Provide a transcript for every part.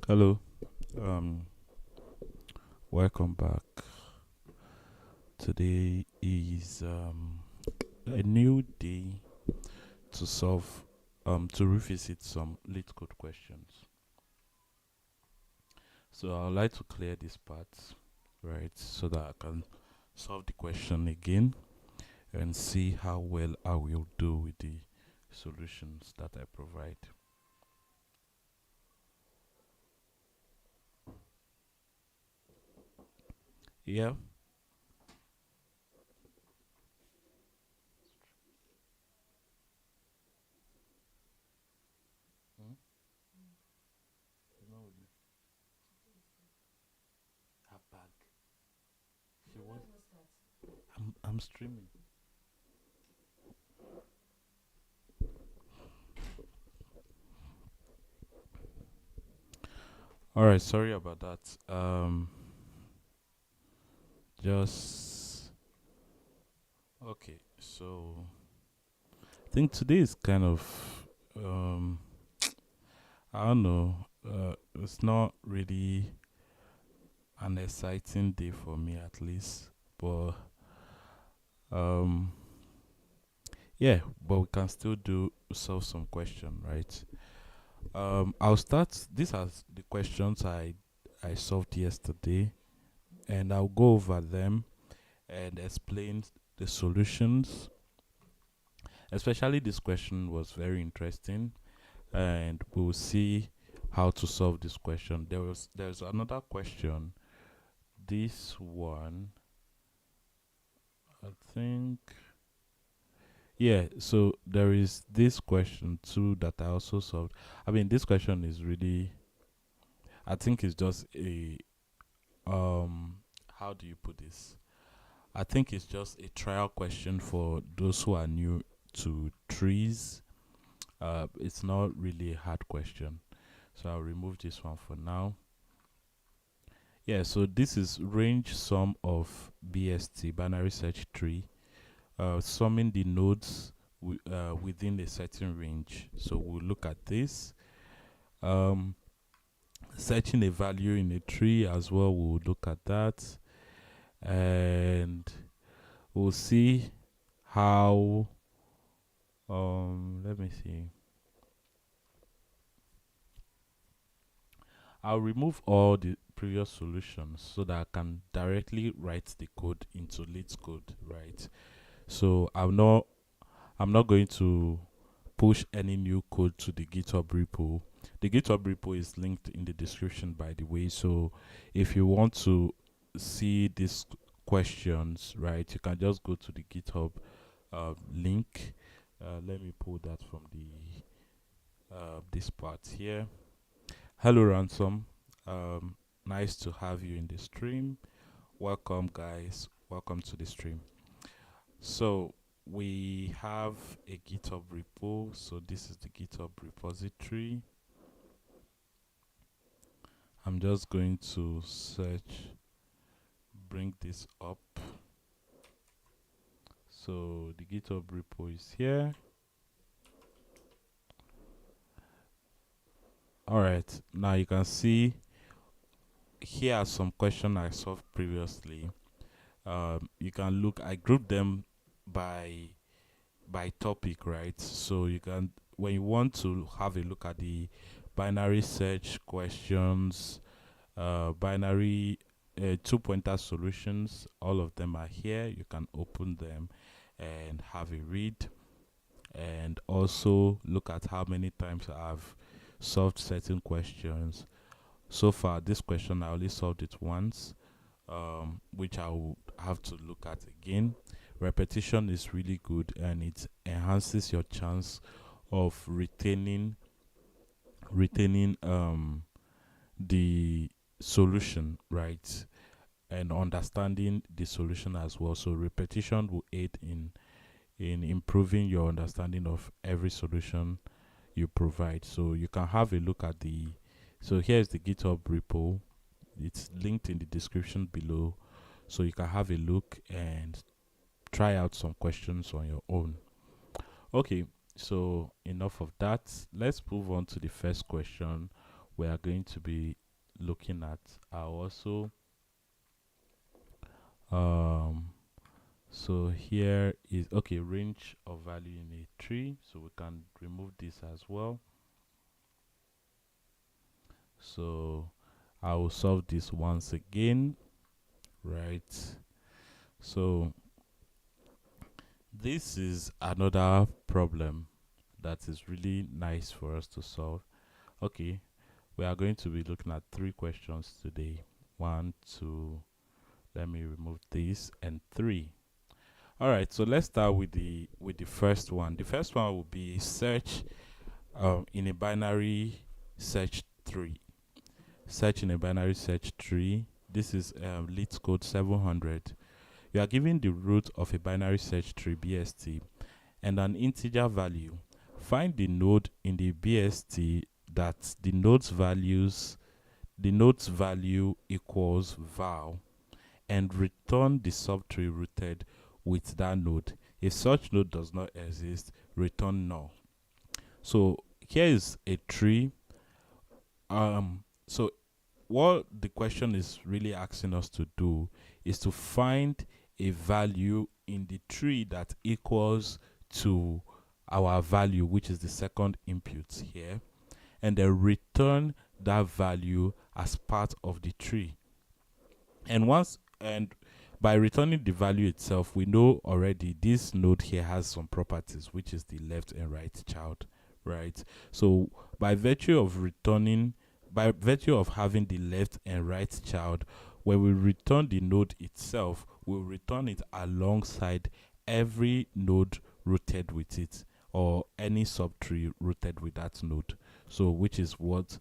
Hello, um, welcome back. Today is a new day to to revisit some lead code questions. So I'd like to clear this part, right, so that I can solve the question again and see how well I will do with the solutions that I provide. Yeah. Hmm? You know, her bag. She was. I'm streaming. All right. Sorry about that. Just okay. So I think today is kind of um I don't know. It's not really an exciting day for me, at least. But um yeah, but we can still do solve some question, right? I'll start. These are the questions I solved yesterday, and I'll go over them and explain the solutions. Especially this question was very interesting, and we'll see how to solve this question. There's another question. This one, I think, yeah. So there is this question too that I also solved. I mean, this question is really, I think, it's just a how do you put this? I think it's just a trial question for those who are new to trees. It's not really a hard question, so I'll remove this one for now. Yeah, so this is range sum of BST, binary search tree, summing the nodes within a certain range. So we'll look at this. Um, Searching a value in a tree as well, we'll look at that. And we'll see how, let me see. I'll remove all the previous solutions so that I can directly write the code into Leet's code, right? So I'm not going to push any new code to the GitHub repo. The GitHub repo is linked in the description, by the way. So if you want to see these questions, right, you can just go to the GitHub link. Let me pull that from the this part here. Hello, Ransom. Um, Nice to have you in the stream. Welcome, guys. Welcome to the stream. So we have a GitHub repo. So this is the GitHub repository. I'm just going to search, bring this up. So the GitHub repo is here. All right. Now you can see here are some questions I solved previously. You can look. I grouped them by topic, right? So you can, when you want to have a look at the binary search questions, binary two pointer solutions, all of them are here. You can open them and have a read, and also look at how many times I've solved certain questions. So far, this question I only solved it once, which I will have to look at again. Repetition is really good, and it enhances your chance of retaining the solution, right, and understanding the solution as well. So repetition will aid in improving your understanding of every solution you provide. So you can have a look at the, so here's the GitHub repo. It's linked in the description below, so you can have a look and try out some questions on your own. Okay, so enough of that. Let's move on to the first question, we are going to be looking at are also um so here is okay, range of value in a tree, so we can remove this as well. So I will solve this once again, right? So this is another problem that is really nice for us to solve. Okay, we are going to be looking at 3 questions today. 1, 2, let me remove this, and 3. All right, so let's start with the first one. The first one will be search in a binary search tree. Search in a binary search tree. This is LeetCode code 700. You are given the root of a binary search tree BST and an integer value. Find the node in the BST that the node's value equals val, and return the subtree rooted with that node. If such node does not exist, return null. So here is a tree. So what the question is really asking us to do is to find a value in the tree that equals to our value, which is the second input here, and then return that value as part of the tree. And by returning the value itself, we know already this node here has some properties, which is the left and right child, right? So by virtue of having the left and right child, when we return the node itself, we'll return it alongside every node rooted with it, or any subtree rooted with that node. So which is what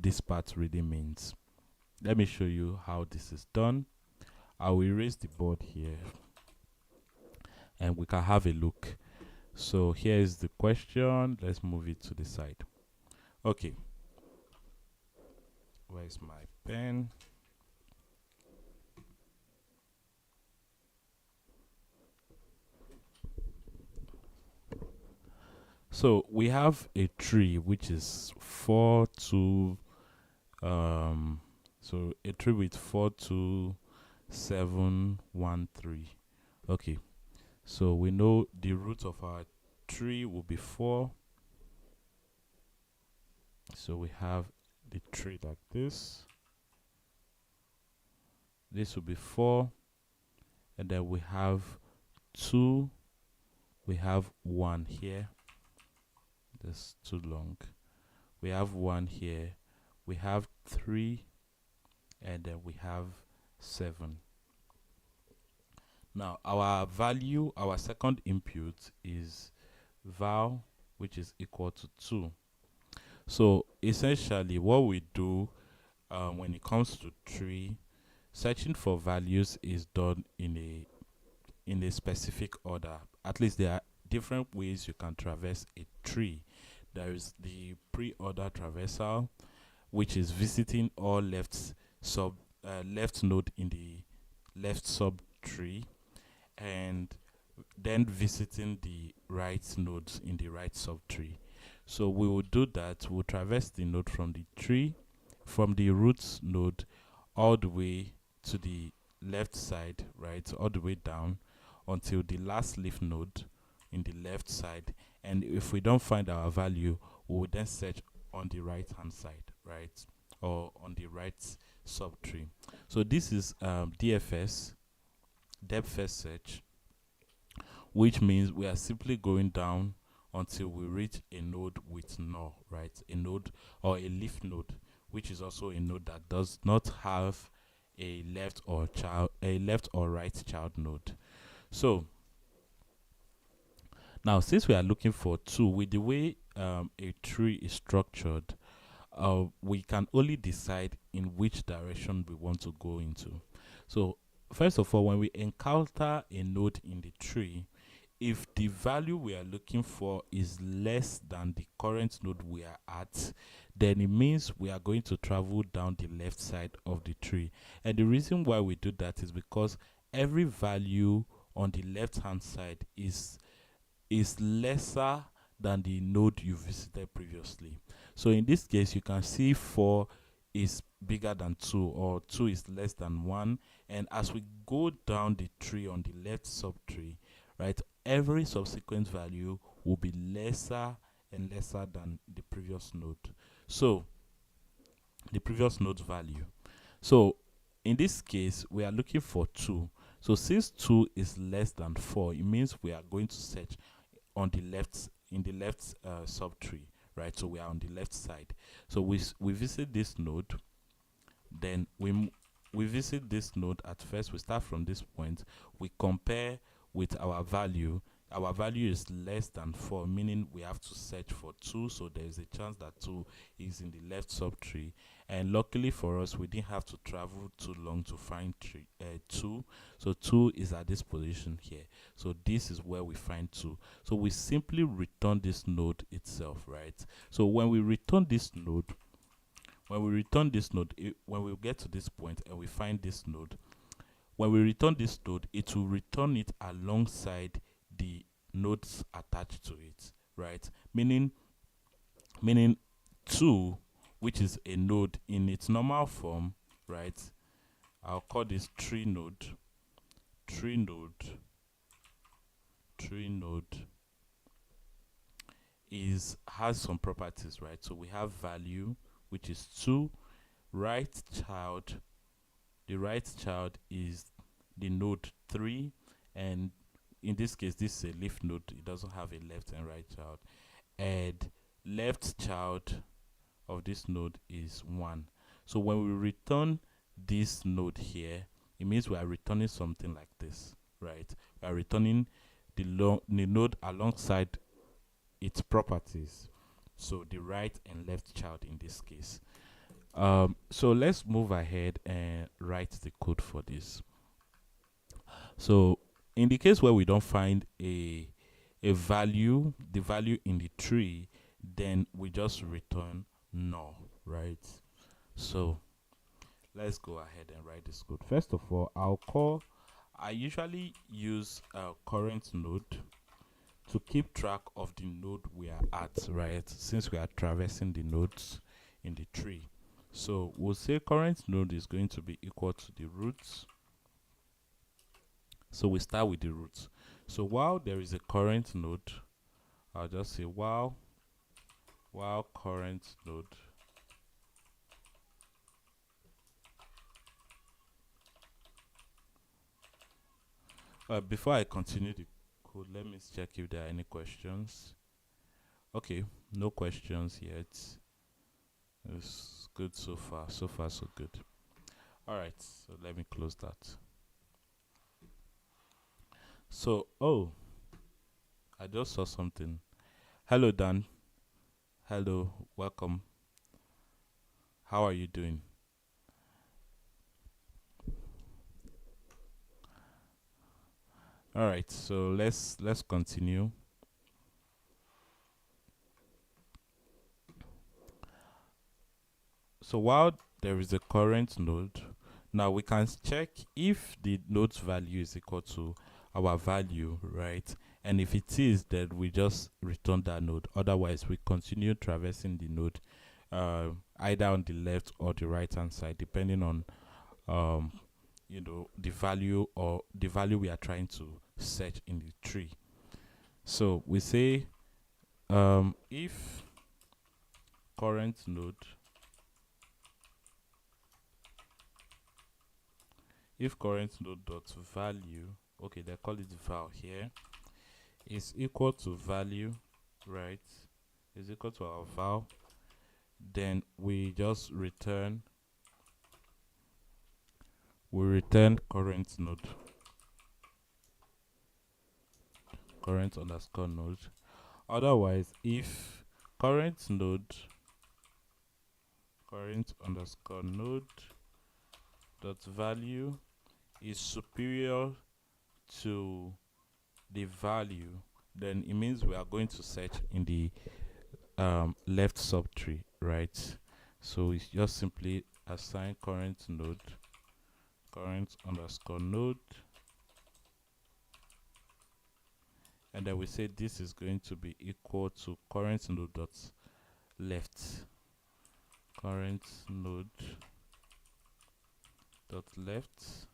this part really means. Let me show you how this is done. I will erase the board here and we can have a look. So here is the question. Let's move it to the side. Okay. Where's my pen? So we have a tree which is 4 2 so a tree with 4 2 7 1 3. Okay, so we know the root of our tree will be 4. So we have the tree like this. This will be 4, and then we have 2, we have 1 here. That's too long. We have 1 here, we have 3, and then we have 7. Now our value, our second input is val, which is equal to 2. So essentially what we do when it comes to tree, searching for values is done in a specific order. At least there are different ways you can traverse a tree. There is the pre-order traversal, which is visiting all left node in the left subtree, and then visiting the right nodes in the right subtree. So we will do that. We'll traverse the node from the tree, from the root node, all the way to the left side, right, all the way down until the last leaf node in the left side. And if we don't find our value, we will then search on the right hand side, right, or on the right subtree. So this is DFS, depth first search, which means we are simply going down until we reach a node with null, right? A node or a leaf node, which is also a node that does not have a left or right child node. So now, since we are looking for 2, with the way a tree is structured, we can only decide in which direction we want to go into. So first of all, when we encounter a node in the tree, if the value we are looking for is less than the current node we are at, then it means we are going to travel down the left side of the tree. And the reason why we do that is because every value on the left hand side is lesser than the node you visited previously. So in this case, you can see 4 is bigger than 2, or 2 is less than 1. And as we go down the tree on the left subtree, right, every subsequent value will be lesser and lesser than the previous node. So the previous node's value. So in this case, we are looking for 2. So since 2 is less than 4, it means we are going to search on the left, in the left subtree, right? So we are on the left side. So we visit this node, then we visit this node. At first, we start from this point, we compare with our value. Our value is less than 4, meaning we have to search for 2. So there is a chance that 2 is in the left subtree. And luckily for us, we didn't have to travel too long to find 2. So 2 is at this position here. So this is where we find 2. So we simply return this node itself, right? So when we return this node, when we get to this point and we find this node, when we return this node, it will return it alongside the nodes attached to it, right? Meaning 2, which is a node in its normal form, right? I'll call this tree node. Tree node has some properties, right? So we have value, which is 2. Right child, the right child is the node 3, and in this case, this is a leaf node. It doesn't have a left and right child. And left child of this node is 1. So when we return this node here, it means we are returning something like this, right? We are returning the node alongside its properties. So the right and left child in this case. So let's move ahead and write the code for this. So in the case where we don't find a value, the value in the tree, then we just return null, right? So let's go ahead and write this code. First of all, I usually use a current node to keep track of the node we are at, right? Since we are traversing the nodes in the tree. So we'll say current node is going to be equal to the roots. So we start with the roots. So while there is a current node, I'll just say while current node before I continue the code, let me check if there are any questions. Okay, no questions yet. It's good so far. So far, so good. All right, so let me close that. So, I just saw something. Hello, Dan. Hello, welcome. How are you doing? All right, so let's continue. So while there is a current node, now we can check if the node's value is equal to our value, right? And if it is, then we just return that node. Otherwise, we continue traversing the node either on the left or the right hand side, depending on the value we are trying to search in the tree. So we say if current node dot value, okay, they call it val here, is equal to value, right, is equal to our val, then we just return current underscore node. Otherwise, if current underscore node dot value is superior to the value, then it means we are going to search in the left subtree, right? So it's just simply assign current underscore node, and then we say this is going to be equal to current node dot left. Current node dot left.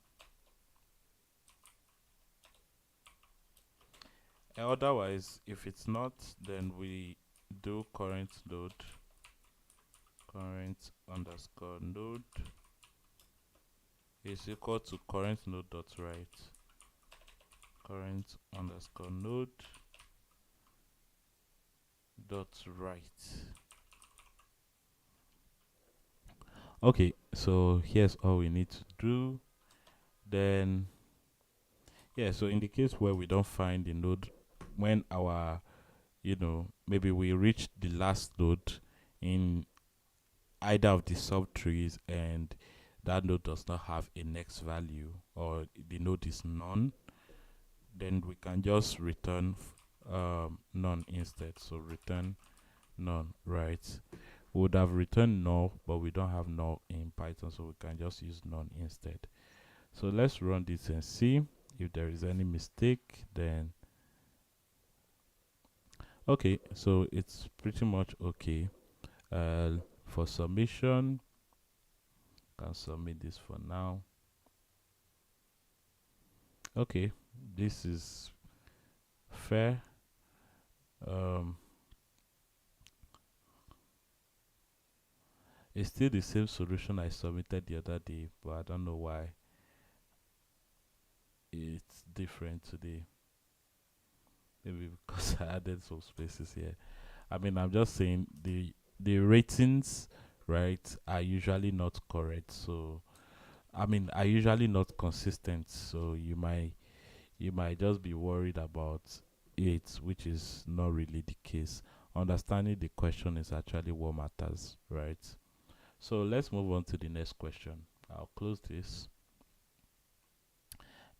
Otherwise, if it's not, then we do current underscore node is equal to current node dot right. Current underscore node dot right. Okay, so here's all we need to do. Then yeah, so in the case where we don't find the node, when our, maybe we reach the last node in either of the subtrees and that node does not have a next value, or the node is none, then we can just return none instead. So return none, right? We would have returned null, but we don't have null in Python, so we can just use none instead. So let's run this and see if there is any mistake. Then okay, so it's pretty much okay. For submission, can submit this for now. Okay, this is fair. It's still the same solution I submitted the other day, but I don't know why it's different today. Maybe because I added some spaces here. I mean, I'm just saying the ratings, right, are usually not correct. So I mean, are usually not consistent. So you might just be worried about it, which is not really the case. Understanding the question is actually what matters, right? So let's move on to the next question. I'll close this,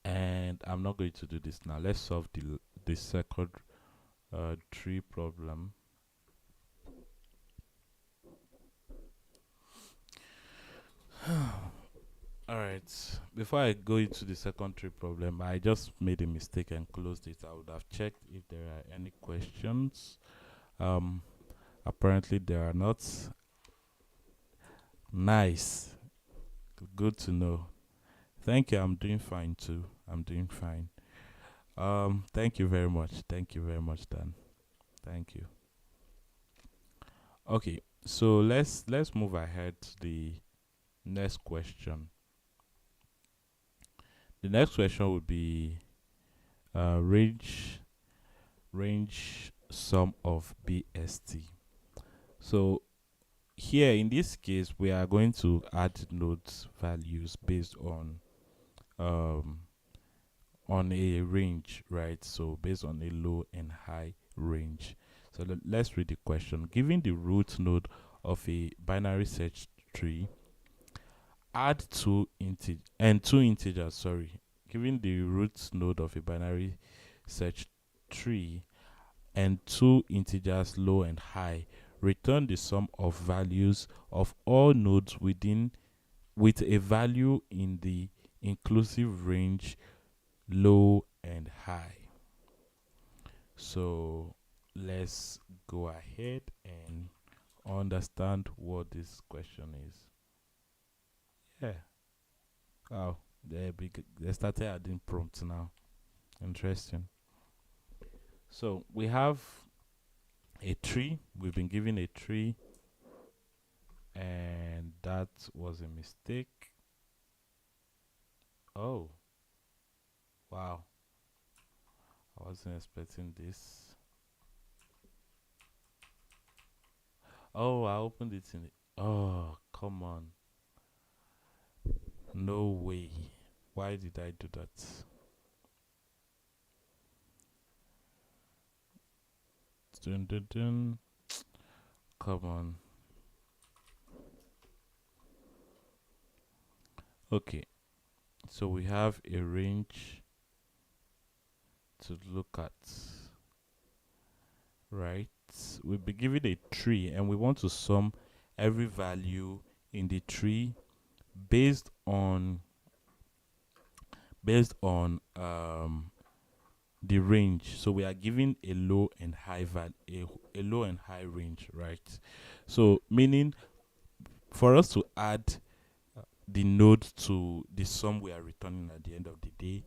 and I'm not going to do this now. Let's solve the second tree problem. All right. Before I go into the second tree problem, I just made a mistake and closed it. I would have checked if there are any questions. Apparently there are not. Nice. Good to know. Thank you. I'm doing fine too. I'm doing fine. Thank you very much. Thank you very much, Dan. Thank you. Okay, so let's move ahead to the next question. The next question would be range sum of BST. So here in this case, we are going to add nodes values based um on a range, right? So based on a low and high range. So let's read the question. Given the root node of a binary search tree, add two integers, sorry. Given the root node of a binary search tree and two integers low and high, return the sum of values of all nodes with a value in the inclusive range low and high. So let's go ahead and understand what this question is. Yeah. Oh, they started adding prompts now. Interesting. So we have a tree. We've been given a tree, and that was a mistake. Oh, wow. I wasn't expecting this. Oh, I opened it in. Oh, come on. No way. Why did I do that? Dun, dun, dun. Come on. Okay. So we have a range to look at, right? We'll be given a tree and we want to sum every value in the tree based on the range. So we are giving a low and high a low and high range, right? So meaning for us to add the node to the sum we are returning at the end of the day,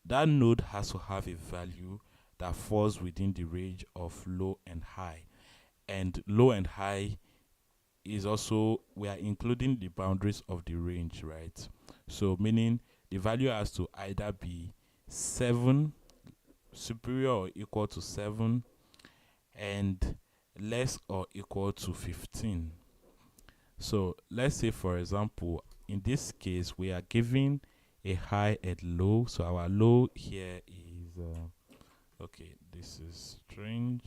that node has to have a value that falls within the range of low and high. And low and high is also, we are including the boundaries of the range, right? So meaning the value has to either be 7, superior or equal to 7, and less or equal to 15. So let's say, for example, in this case, we are giving a high and low. So our low here is, okay, this is strange.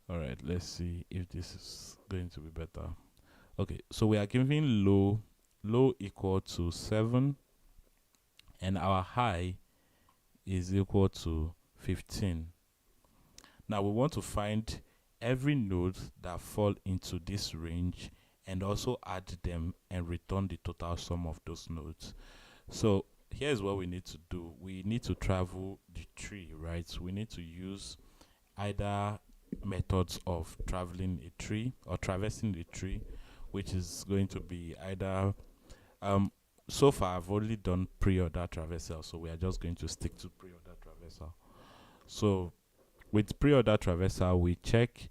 All right, let's see if this is going to be better. Okay, so we are giving low equal to 7, and our high is equal to 15. Now we want to find every node that fall into this range and also add them and return the total sum of those nodes. So here's what we need to do. We need to travel the tree, right? So we need to use either methods of traveling a tree or traversing the tree, which is going to be either um so far I've only done pre-order traversal, so we are just going to stick to pre-order traversal. So with pre-order traversal, we check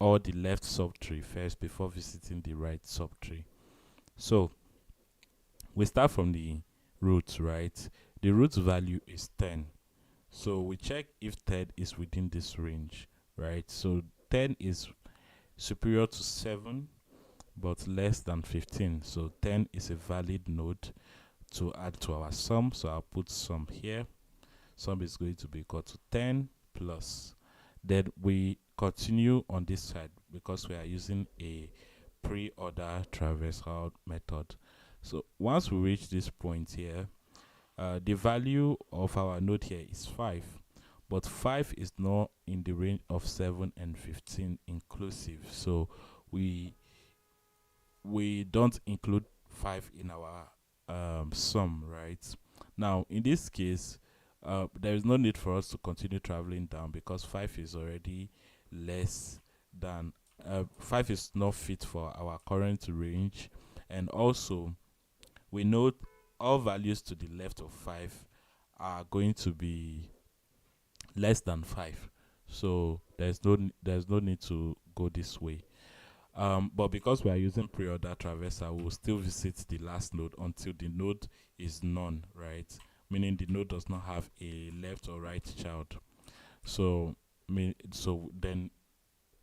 all the left subtree first before visiting the right subtree. So we start from the root, right? The root value is 10. So we check if 10 is within this range, right? So 10 is superior to 7 but less than 15. So 10 is a valid node to add to our sum. So I'll put sum here. Sum is going to be equal to 10 plus. Then we continue on this side because we are using a pre-order traversal method. So once we reach this point here, the value of our node here is 5, but 5 is not in the range of 7 and 15 inclusive. So we don't include 5 in our sum, right? Now in this case, there is no need for us to continue traveling down because 5 is already less than 5 is not fit for our current range. And also we know all values to the left of 5 are going to be less than 5, so there's no need to go this way. But because we are using pre-order traversal, we'll still visit the last node until the node is none, right? Meaning the node does not have a left or right child. So so then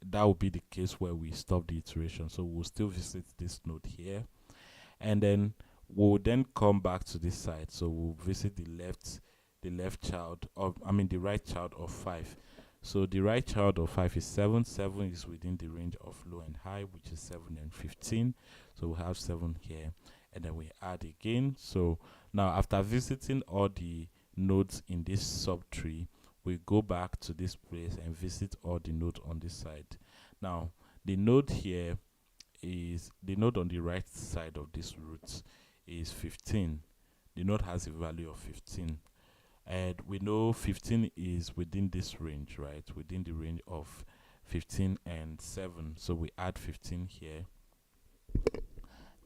that will be the case where we stop the iteration. So we'll still visit this node here, and then we'll then come back to this side. So we'll visit the left child of, I mean the right child of 5. So the right child of 5 is 7. 7 is within the range of low and high, which is 7 and 15. So we have 7 here, and then we add again. So now after visiting all the nodes in this subtree, we go back to this place and visit all the nodes on this side. Now the node here is the node on the right side of this root is 15. The node has a value of 15, and we know 15 is within this range, right? Within the range of 15 and 7. So we add 15 here,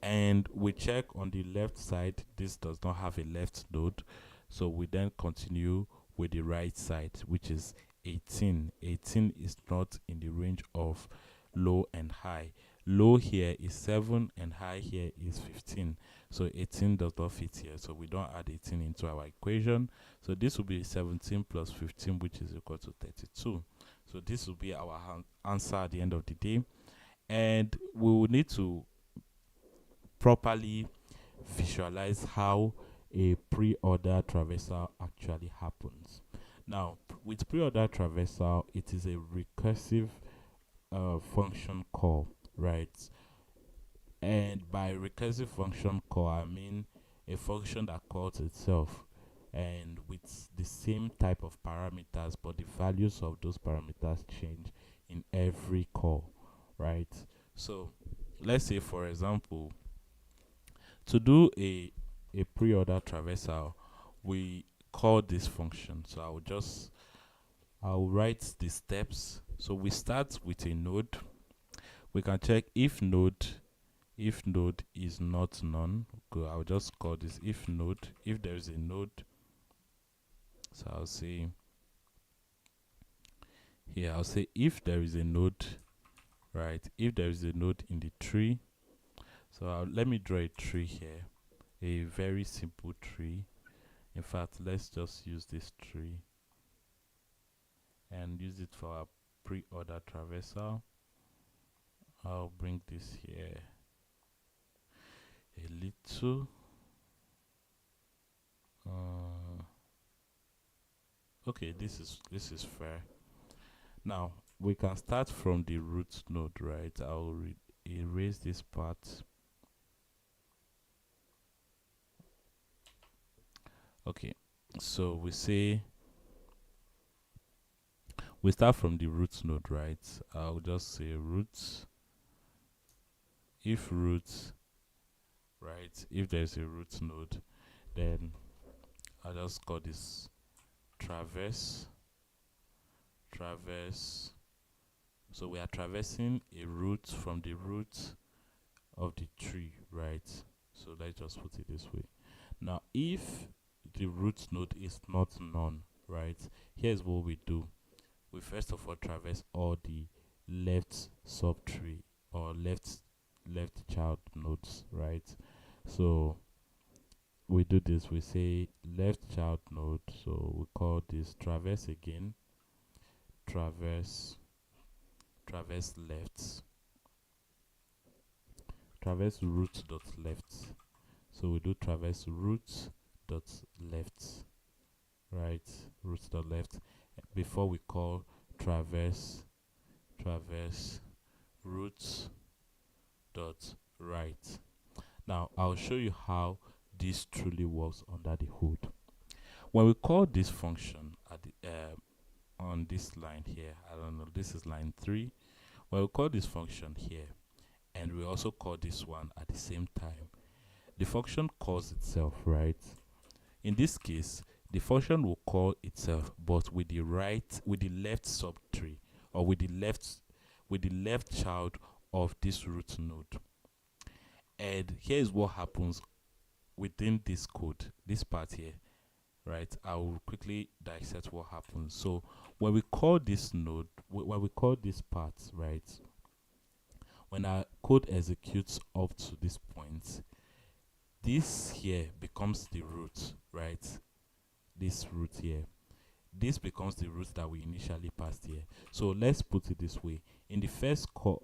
and we check on the left side. This does not have a left node, so we then continue with the right side, which is 18. 18 is not in the range of low and high. Low here is 7 and high here is 15. So 18 does not fit here, so we don't add 18 into our equation. So this will be 17 plus 15, which is equal to 32. So this will be our answer at the end of the day. And we will need to properly visualize how a pre-order traversal actually happens. Now, with pre-order traversal, it is a recursive function call, right? And by recursive function call, I mean a function that calls itself and with the same type of parameters, but the values of those parameters change in every call, right? So let's say, for example, to do a pre-order traversal, we call this function. So I'll write the steps. So we start with a node. We can check if node is not none. I'll just call this if node. If there is a node, so I'll say here, I'll say if there is a node, right? If there is a node in the tree, so let me draw a tree here, a very simple tree. In fact, let's just use this tree and use it for our pre-order traversal. I'll bring this here a little. Okay, this is fair. Now we can start from the root node, right? I'll erase this part. Okay, so we say we start from the root node, right? I'll just say root. If root, right? If there's a root node, then I'll just call this traverse. So we are traversing a root from the root of the tree, right? So let's just put it this way. Now if the root node is not none, right? Here's what we do. We first of all traverse all the left subtree or left child nodes, right? So we do this, we say left child node, so we call this traverse again, traverse left, traverse root dot left. So we do traverse root dot left, right? Root dot left before we call traverse root dot right. Now I'll show you how this truly works under the hood. When we call this function at the on this line here, I don't know, this is line 3. When we call this function here, and we also call this one at the same time, the function calls itself, right? In this case, the function will call itself, but with the left subtree, or with the left child of this root node. And here is what happens within this code, this part here, right? I will quickly dissect what happens. So when we call this node, when we call this part, right, when our code executes up to this point, this here becomes the root, right? This root here, this becomes the root that we initially passed here. So let's put it this way. In the first call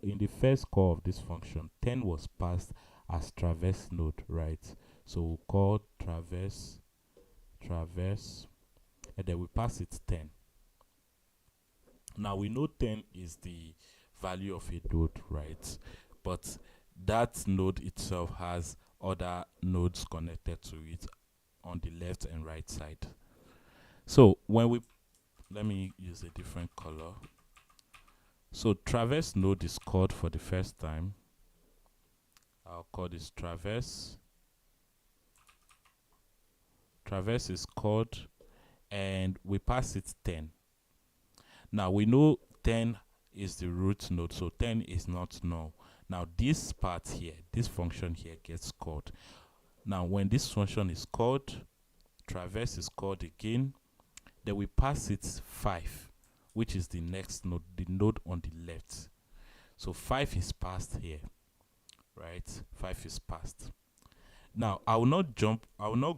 of this function, 10 was passed as traverse node, right? So we'll call traverse, and then we pass it 10. Now we know 10 is the value of a node, right? But that node itself has other nodes connected to it on the left and right side. So when we, let me use a different color. So traverse node is called for the first time. I'll call this traverse. Traverse is called, and we pass it 10. Now we know 10 is the root node, so 10 is not null. Now this part here, this function here gets called. Now when this function is called, traverse is called again, then we pass it 5, which is the next node, the node on the left. So 5 is passed here, right? 5 is passed. Now I will not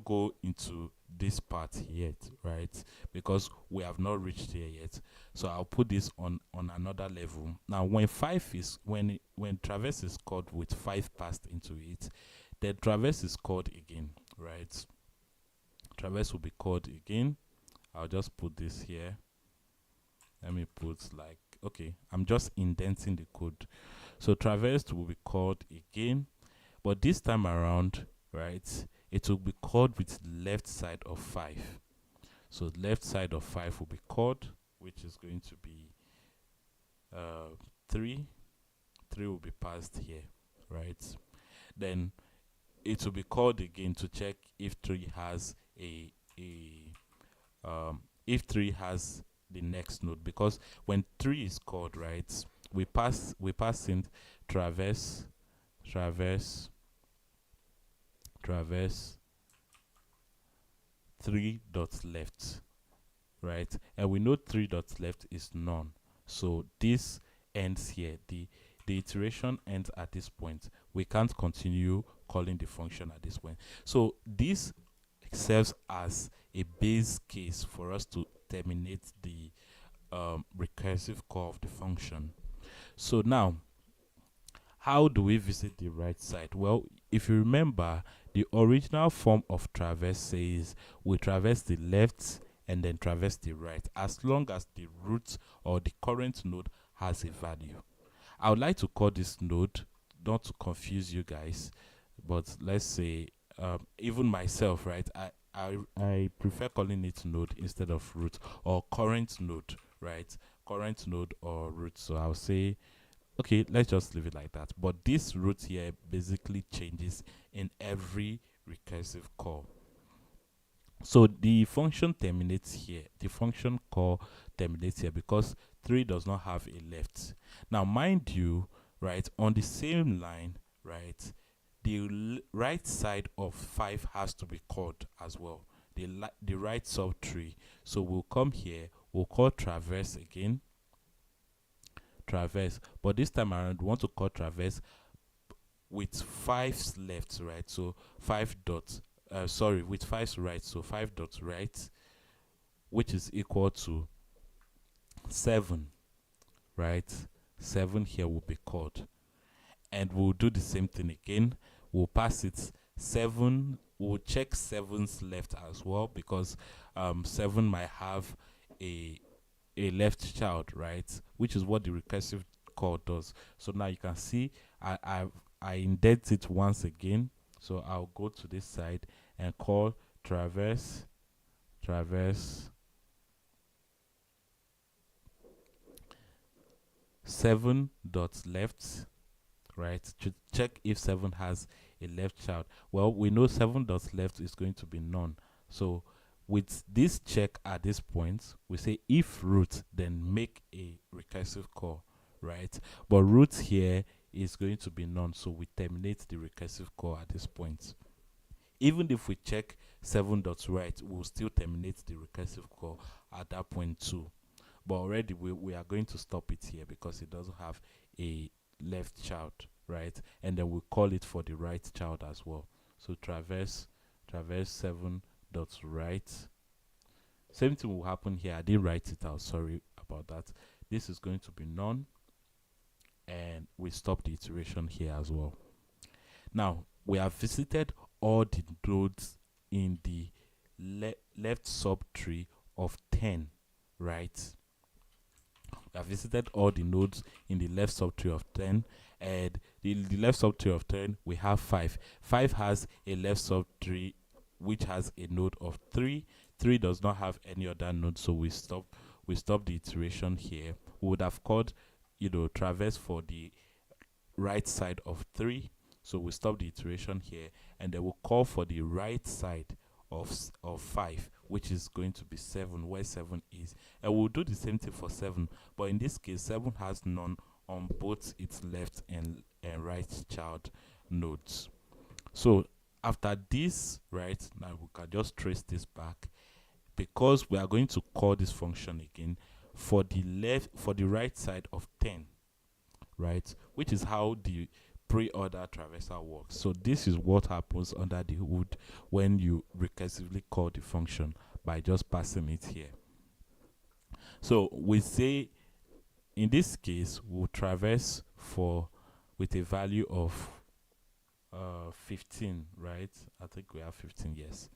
go into this part yet, right? Because we have not reached here yet. So I'll put this on another level. Now when traverse is called with 5 passed into it, then traverse is called again, right? Traverse will be called again. I'll just put this here. Let me put like, okay, I'm just indenting the code. So traverse will be called again, but this time around, right, it will be called with left side of 5. So left side of 5 will be called, which is going to be 3 3 will be passed here, right? Then it will be called again to check if 3 has a if 3 has the next node, because when 3 is called, right, we pass in traverse, traverse, traverse 3 dots left, right? And we know 3 dots left is none, so this ends here. The iteration ends at this point. We can't continue calling the function at this point. So this serves as a base case for us to terminate the recursive call of the function. So now, how do we visit the right side? Well, if you remember, the original form of traverse says we traverse the left and then traverse the right, as long as the root or the current node has a value. I would like to call this node, not to confuse you guys, but let's say even myself, right? I prefer calling it node instead of root, or current node, right? Current node or root. So I'll say, okay, let's just leave it like that. But this root here basically changes in every recursive call. So the function terminates here. The function call terminates here because 3 does not have a left. Now, mind you, right, on the same line, right, the right side of 5 has to be called as well. The right subtree. So we'll come here, we'll call traverse again. Traverse. But this time around, we want to call traverse with 5's left, right? So 5 dots. Sorry, with 5's right. So 5 dots right, which is equal to 7, right? 7 here will be called. And we'll do the same thing again. We'll pass it 7. We'll check 7's left as well, because 7 might have a left child, right? Which is what the recursive call does. So now you can see I indent it once again. So I'll go to this side and call traverse 7 dots left, right, to check if 7 has a left child. Well, we know 7 dots left is going to be none. So with this check at this point, we say if root, then make a recursive call, right? But root here is going to be none, so we terminate the recursive call at this point. Even if we check 7 dots right, we'll still terminate the recursive call at that point too. But already we are going to stop it here because it doesn't have a left child, right? And then we'll call it for the right child as well. So traverse 7 dots right. Same thing will happen here. I didn't write it out, sorry about that. This is going to be none, and we stop the iteration here as well. Now we have visited all the nodes in the left subtree of 10, right? We have visited all the nodes in the left subtree of 10, and the left subtree of 10 we have 5. 5 has a left subtree which has a node of 3. 3 does not have any other node, so we stop the iteration here. We would have called, traverse for the right side of 3, so we stop the iteration here, and then we'll call for the right side of 5, which is going to be 7, where 7 is, and we'll do the same thing for 7, but in this case 7 has none on both its left and right child nodes. So after this, right, now we can just trace this back, because we are going to call this function again for the right side of 10, right, which is how the pre-order traversal works. So this is what happens under the hood when you recursively call the function by just passing it here. So we say in this case we'll traverse with a value of 15, right? I think we have 15, yes.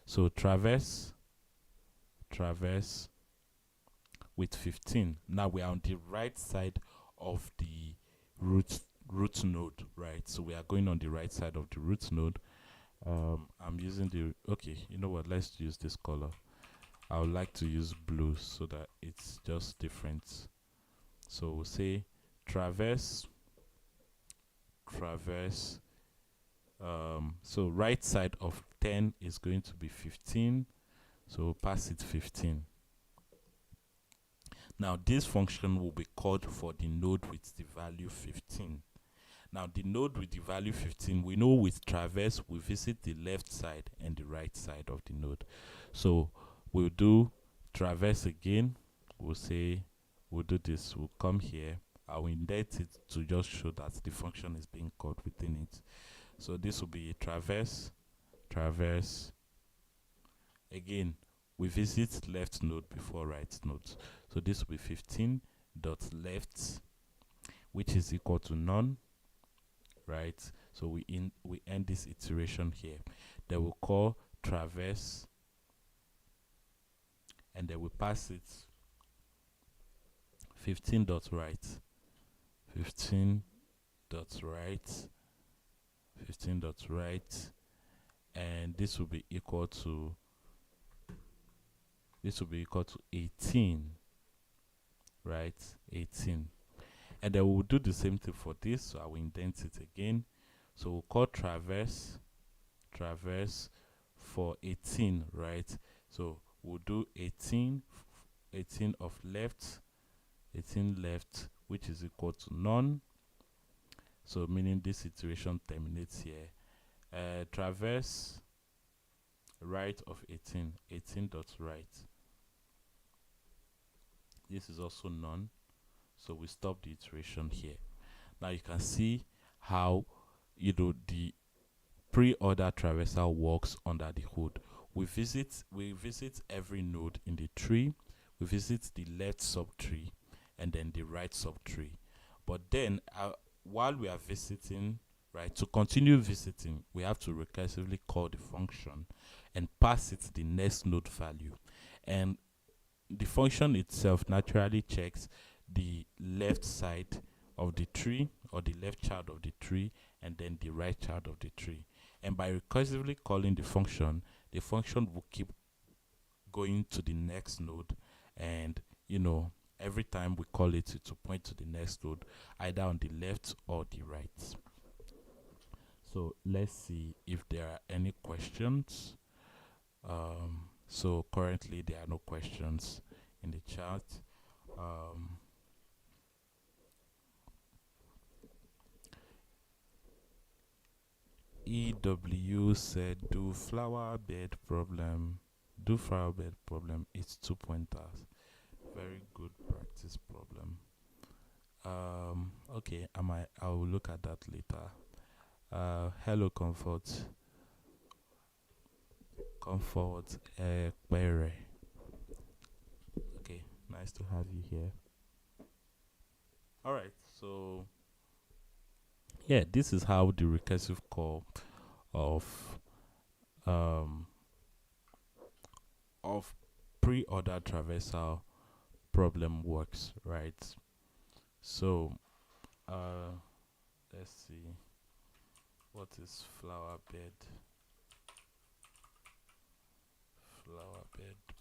So traverse with 15. Now we are on the right side of the root node, right? So we are going on the right side of the root node. I'm using okay, you know what, let's use this color. I would like to use blue so that it's just different. So we'll say traverse traverse. So right side of 10 is going to be 15. So we'll pass it 15. Now this function will be called for the node with the value 15. Now the node with the value 15, we know with traverse we visit the left side and the right side of the node. So we'll do traverse again. We'll say we'll do this. We'll come here. I will indent it to just show that the function is being called within it. So this will be traverse, traverse. Again, we visit left node before right node. So this will be 15 dot left, which is equal to none, right? So we end this iteration here. Then we'll call traverse, and then we pass it 15 dot right, 15 dot right, 15 dot right, and this will be equal to 18, right? 18. And then we'll do the same thing for this. So I will indent it again. So we'll call traverse for 18, right? So we'll do 18 of left, 18 left, which is equal to none. So meaning this iteration terminates here. Traverse right of 18, 18 dot right. This is also none. So we stop the iteration here. Now you can see how the pre-order traversal works under the hood. We visit every node in the tree. We visit the left subtree and then the right subtree. But then while we are visiting, right, to continue visiting, we have to recursively call the function and pass it the next node value. And the function itself naturally checks the left side of the tree, or the left child of the tree, and then the right child of the tree. And by recursively calling the function will keep going to the next node, and every time we call it to point to the next node, either on the left or the right. So let's see if there are any questions. So currently there are no questions in the chat. EW said do flower bed problem, it's 2 pointers. Very good practice problem. Okay, I will look at that later. Hello Comfort Pere. Okay, nice to have you here. All right, so yeah, this is how the recursive call of pre-ordered traversal problem works, right? So let's see, what is flower bed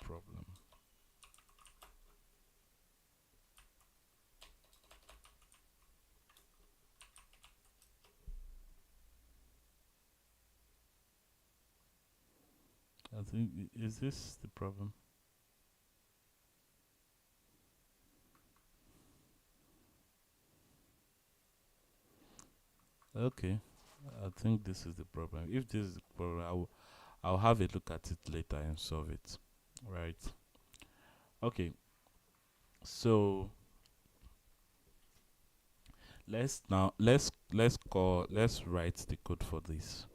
problem? I think, is this the problem? Okay, I think this is the problem. If this is the problem, I'll have a look at it later and solve it. Right. Okay. So let's write the code for this.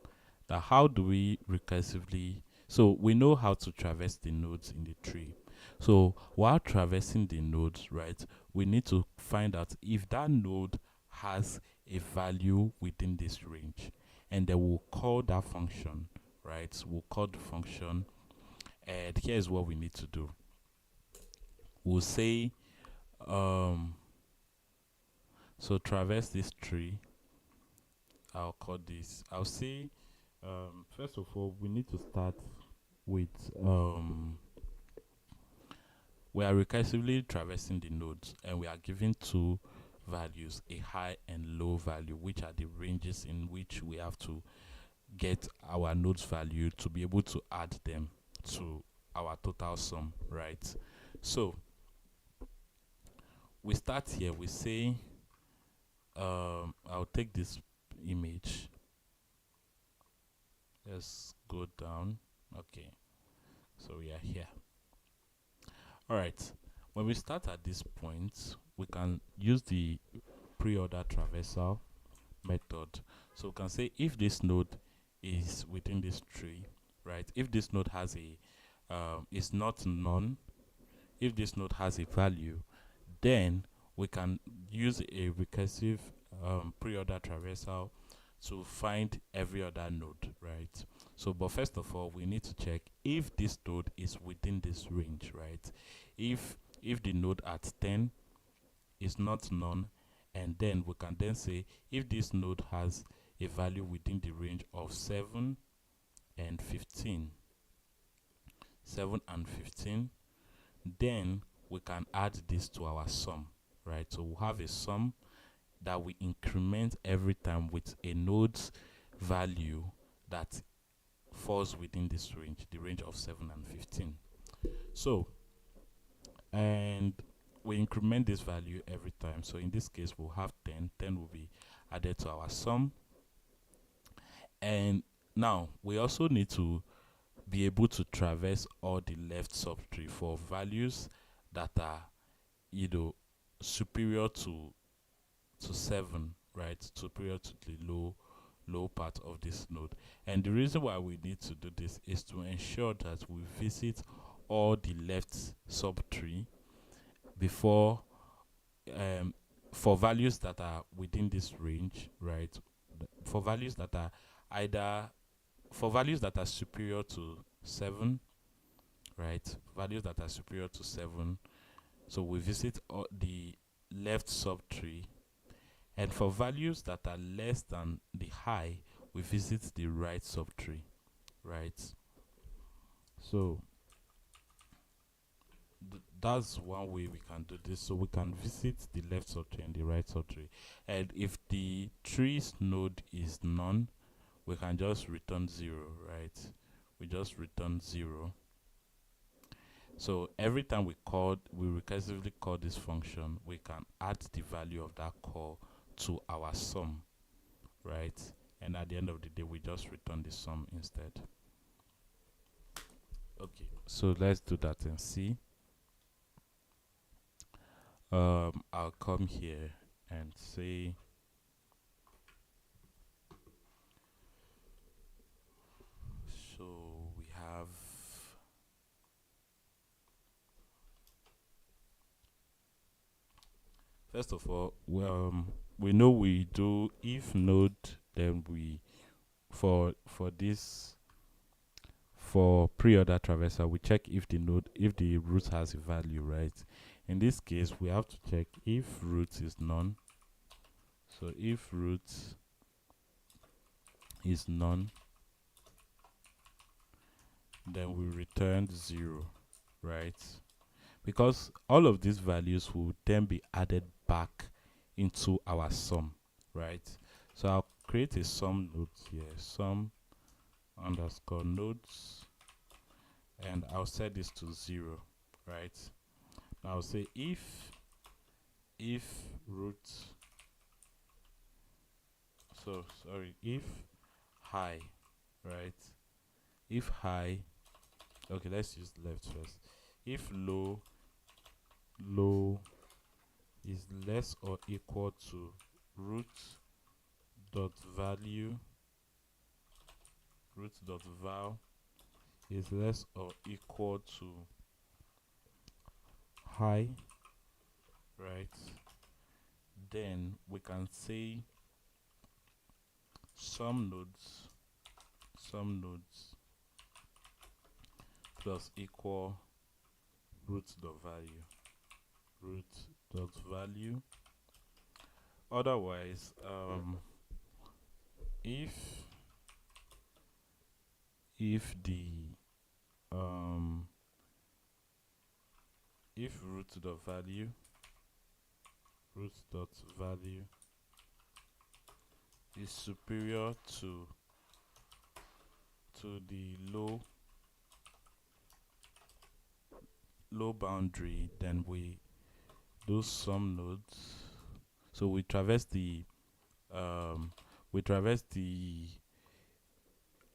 Now, how do we recursively? So we know how to traverse the nodes in the tree. So while traversing the nodes, right, we need to find out if that node has a value within this range, and then we'll call that function, right? We'll call the function, and here's what we need to do. We'll say, so traverse this tree. I'll call this. I'll say, first of all, we need to start with we are recursively traversing the nodes, and we are given two values, a high and low value, which are the ranges in which we have to get our nodes value to be able to add them to our total sum, right? So we start here. We say I'll take this image. Let's go down. Okay, so we are here. All right, when we start at this point, we can use the pre-order traversal method. So we can say if this node is within this tree, right? If this node has a is not none, if this node has a value, then we can use a recursive pre-order traversal to find every other node, right? So, but first of all, we need to check if this node is within this range, right? If the node at 10 is not none, and then we can then say if this node has a value within the range of 7 and 15, 7 and 15, then we can add this to our sum, right? So we'll have a sum that we increment every time with a node's value that falls within this range, the range of 7 and 15. So, and we increment this value every time. So in this case, we'll have 10. 10 will be added to our sum. And now we also need to be able to traverse all the left subtree for values that are, you know, superior to 7, right? Superior to the low part of this node. And the reason why we need to do this is to ensure that we visit all the left subtree before for values that are within this range, right? For values that are either for values that are superior to 7, right? Values that are superior to 7. So we visit all the left subtree, and for values that are less than the high, we visit the right subtree, right? So that's one way we can do this. So we can visit the left subtree and the right subtree, and if the tree's node is none, we can just return 0, right? We just return 0. So every time we recursively call this function, we can add the value of that call to our sum, right? And at the end of the day, we just return the sum instead. Okay, so let's do that and see. I'll come here and say so we have first of all, we know we do if node, then we for this for pre-order traversal, we check if the root has a value, right? In this case, we have to check if root is none. So if root is none, then we return 0, right? Because all of these values will then be added back into our sum, right? So I'll create a sum node here, sum underscore nodes, and I'll set this to 0, right? Now I'll say if root, so sorry, if high, right? If high, okay, let's use left first. If low is less or equal to root dot value, root dot val is less or equal to high, right? Then we can say sum nodes plus equal root dot value. Otherwise, if the if root dot value root dot value is superior to the low boundary, then we do some nodes. So we traverse the um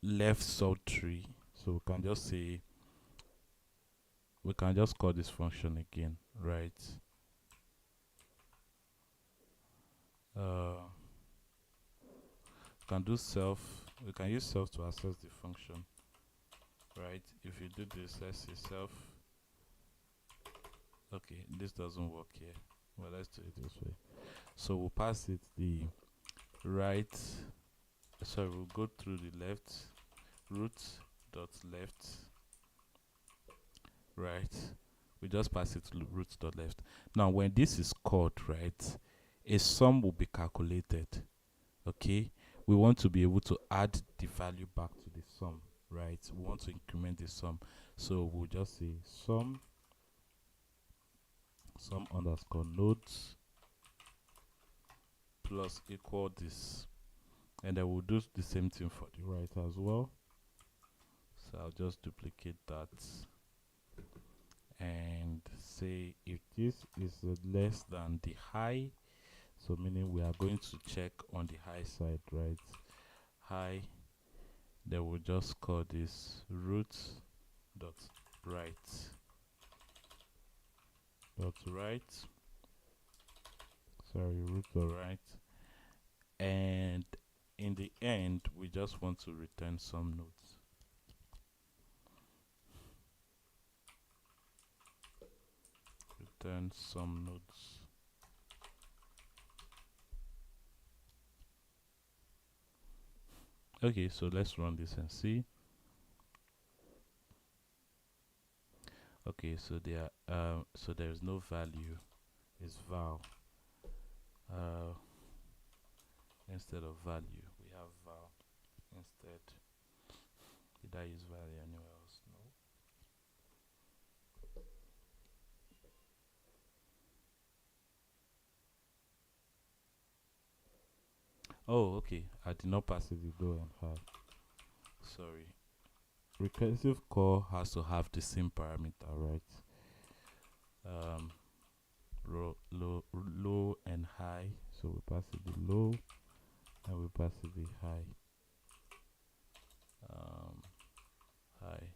left subtree. So we can just call this function again, right? uh can do self we can use self to access the function, right? If you do this, let's see self. Okay, this doesn't work here. Well, let's do it this way. So we'll pass it the right, sorry, we'll go through the left, root dot left, right. We just pass it to root dot left. Now when this is called, right, a sum will be calculated. Okay, we want to be able to add the value back to the sum, right? We want to increment the sum, so we'll just say sum underscore nodes plus equal this, and then we'll do the same thing for the right as well. So I'll just duplicate that and say if this is less than the high, so meaning we are going to check on the high side, right? High, then we'll just call this root dot right sorry, root dot right, and in the end we just want to return some nodes. Return some nodes. Okay, so let's run this and see. Okay, so there is no value, it's val. Instead of value we have val instead. Did I use value anywhere else? No. Oh, okay, I did not pass it the low and high. Sorry. Recursive call has to have the same parameter, right? Low and high, so we pass it the low and we pass it the high. High.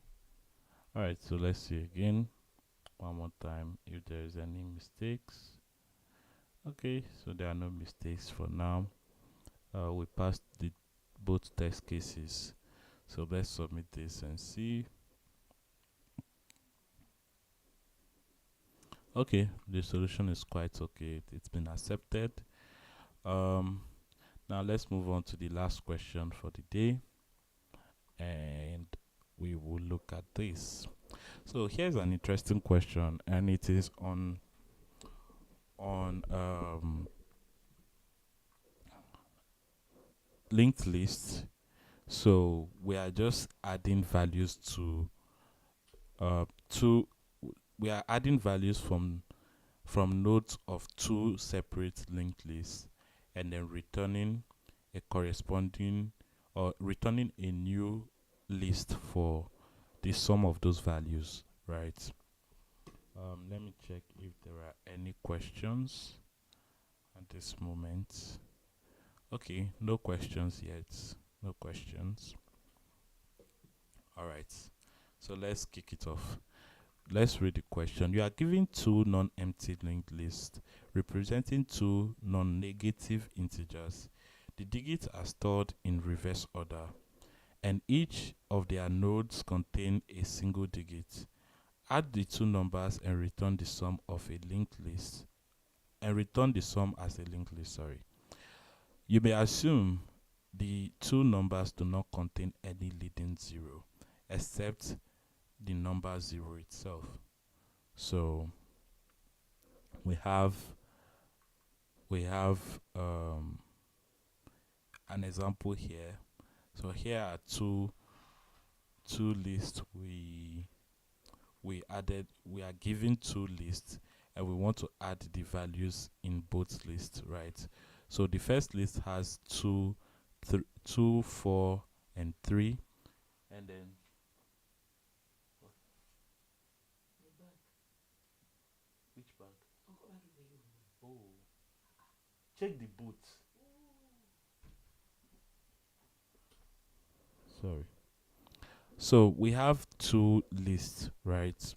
All right, so let's see again one more time if there is any mistakes. Okay, so there are no mistakes for now. We passed both test cases, so let's submit this and see. Okay, the solution is quite okay. It's been accepted. Now let's move on to the last question for the day, and we will look at this. So here's an interesting question, and it is on linked list. So we are just adding values to we are adding values from nodes of two separate linked lists, and then returning a corresponding or returning a new list for the sum of those values, right? Let me check if there are any questions at this moment. Okay, no questions yet. No questions. All right, so let's kick it off. Let's read the question. You are given two non-empty linked lists representing two non-negative integers. The digits are stored in reverse order, and each of their nodes contain a single digit. Add the two numbers and return the sum of a linked list, and return the sum as a linked list. Sorry. You may assume the two numbers do not contain any leading zero, except the number 0 itself. So we have an example here. So here are two lists. We are given two lists, and we want to add the values in both lists, right? So the first list has 2, 4, and 3, and then which bag? Oh, check the boot. Sorry. So we have two lists, right?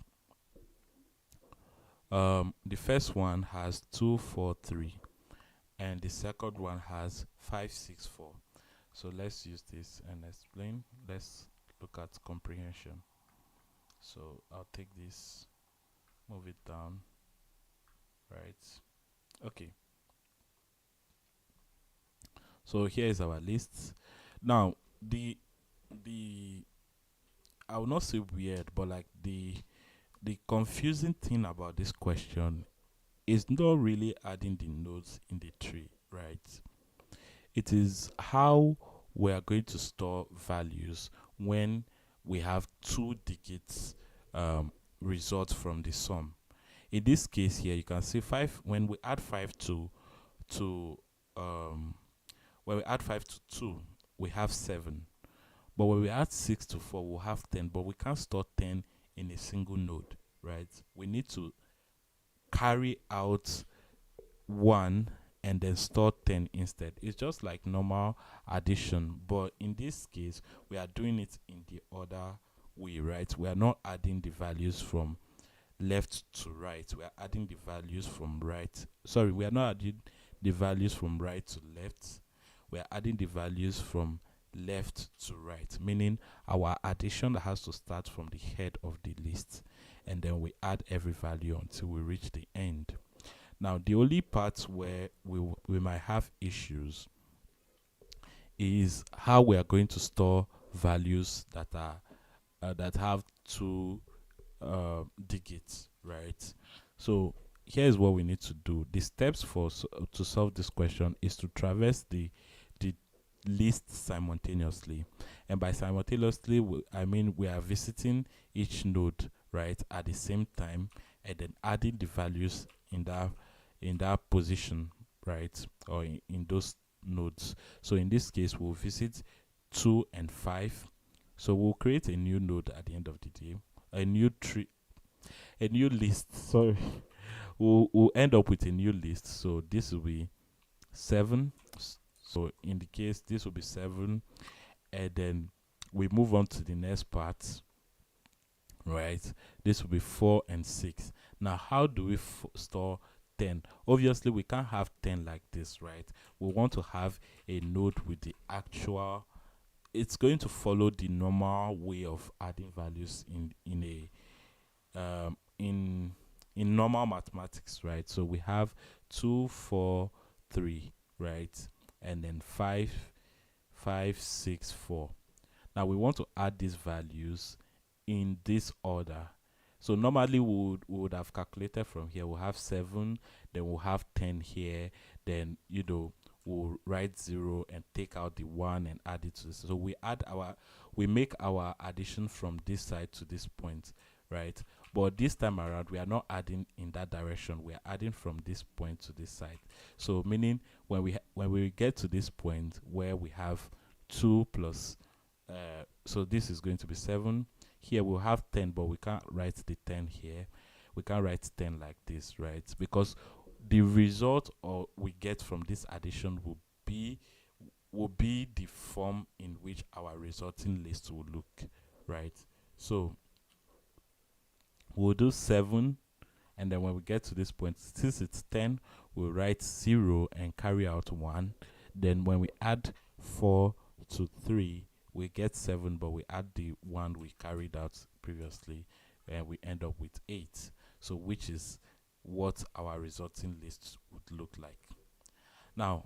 The first one has 2, 4, 3, and the second one has 5, 6, 4. So let's use this and explain. Let's look at comprehension. So I'll take this, move it down, right? Okay. So here is our list. Now the I will not say weird, but like the confusing thing about this question is not really adding the nodes in the tree, right? It is how we are going to store values when we have two digits results from the sum. In this case here, you can see five. When we add five to um, when we add 5 to 2, we have 7. But when we add 6 to 4, we'll have 10. But we can't store 10 in a single node, right? We need to carry out 1 and then store 10 instead. It's just like normal addition, but in this case we are doing it in the other way, right? We are not adding the values from left to right, we are adding the values from right. Sorry, we are not adding the values from right to left, we are adding the values from left to right, meaning our addition has to start from the head of the list and then we add every value until we reach the end. Now, the only part where we might have issues is how we are going to store values that are that have two digits, right? So here's what we need to do. The steps to solve this question is to traverse the list simultaneously, and by simultaneously I mean we are visiting each node, right, at the same time, and then adding the values in that position, right, or in those nodes. So in this case we'll visit 2 and 5. So we'll create a new node at the end of the day, a new tree, a new list. Sorry, we'll end up with a new list. So this will be 7. So in the case, this will be 7, and then we move on to the next part, right? This will be 4 and 6. Now, how do we store 10? Obviously, we can't have 10 like this, right? We want to have a node with the actual. It's going to follow the normal way of adding values in a in normal mathematics, right? So we have 2, 4, 3, right, and then 5, 5, 6, 4. Now we want to add these values in this order. So normally we would have calculated from here. We'll have 7, then we'll have 10 here, then we'll write 0 and take out the 1 and add it to this. So we make our addition from this side to this point, right? But this time around we are not adding in that direction, we are adding from this point to this side. So meaning when we get to this point where we have 2 plus so this is going to be 7. Here we'll have 10, but we can't write the 10 here. We can't write 10 like this, right? Because the result we get from this addition will be the form in which our resulting list will look, right? So we'll do 7, and then when we get to this point, since it's 10, we'll write 0 and carry out 1. Then when we add 4 to 3, we get 7, but we add the 1 we carried out previously, and we end up with 8. So which is what our resulting list would look like. Now,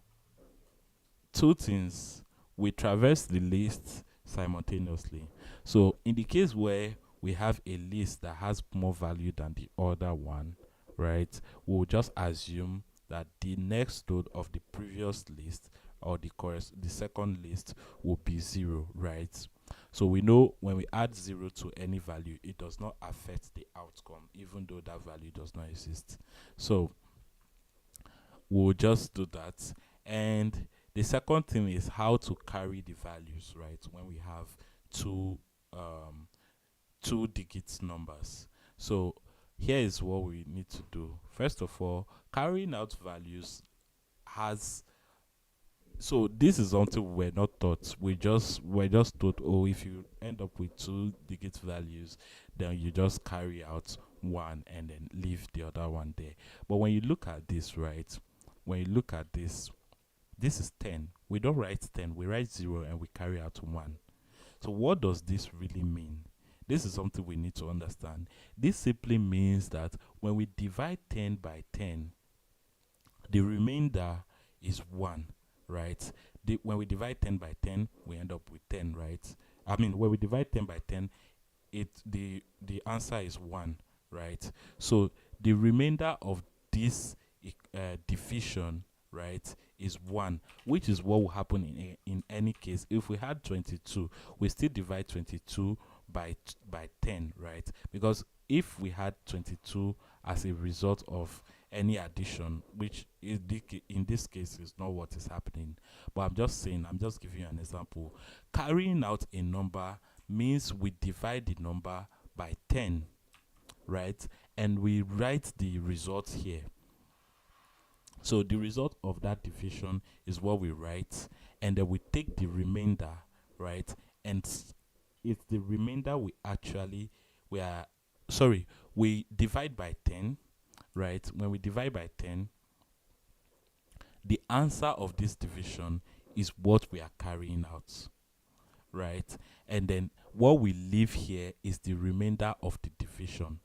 two things: we traverse the list simultaneously. So in the case where we have a list that has more value than the other one, right, we'll just assume that the next node of the previous list or the second list will be 0, right? So we know when we add 0 to any value, it does not affect the outcome, even though that value does not exist. So we'll just do that. And the second thing is how to carry the values, right? When we have two um, 2 digit numbers. So here is what we need to do. First of all, carrying out values has, so this is something we're not taught. We're just taught, oh, if you end up with 2 digit values, then you just carry out one and then leave the other one there. But when you look at this, right, when you look at this is 10. We don't write 10, we write 0 and we carry out 1. So what does this really mean? This is something we need to understand. This simply means that when we divide 10 by 10, the remainder is 1, right? When we divide 10 by 10, we end up with 10, right? I mean, when we divide 10 by 10, the answer is 1, right? So the remainder of this division, right, is 1, which is what will happen in any case. If we had 22, we still divide 22 by 10, right? Because if we had 22 as a result of any addition, which is in this case is not what is happening, but I'm just saying, I'm just giving you an example. Carrying out a number means we divide the number by 10, right? And we write the result here. So the result of that division is what we write, and then we take the remainder, right? And it's the remainder we divide by 10, right? When we divide by 10, the answer of this division is what we are carrying out, right? And then what we leave here is the remainder of the division.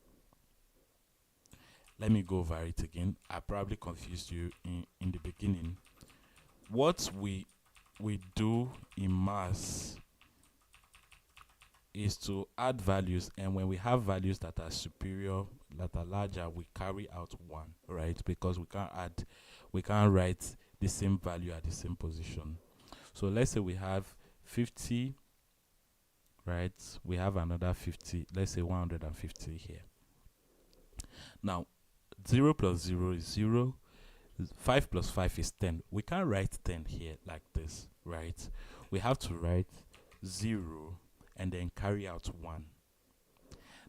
Let me go over it again. I probably confused you in the beginning. What we do in maths is to add values, and when we have values that are superior, that are larger, we carry out 1, right? Because we can't write the same value at the same position. So let's say we have 50, right? We have another 50, let's say 150 here. Now 0 plus 0 is 0. 5 plus 5 is 10. We can't write 10 here like this, right? We have to write 0 and then carry out 1.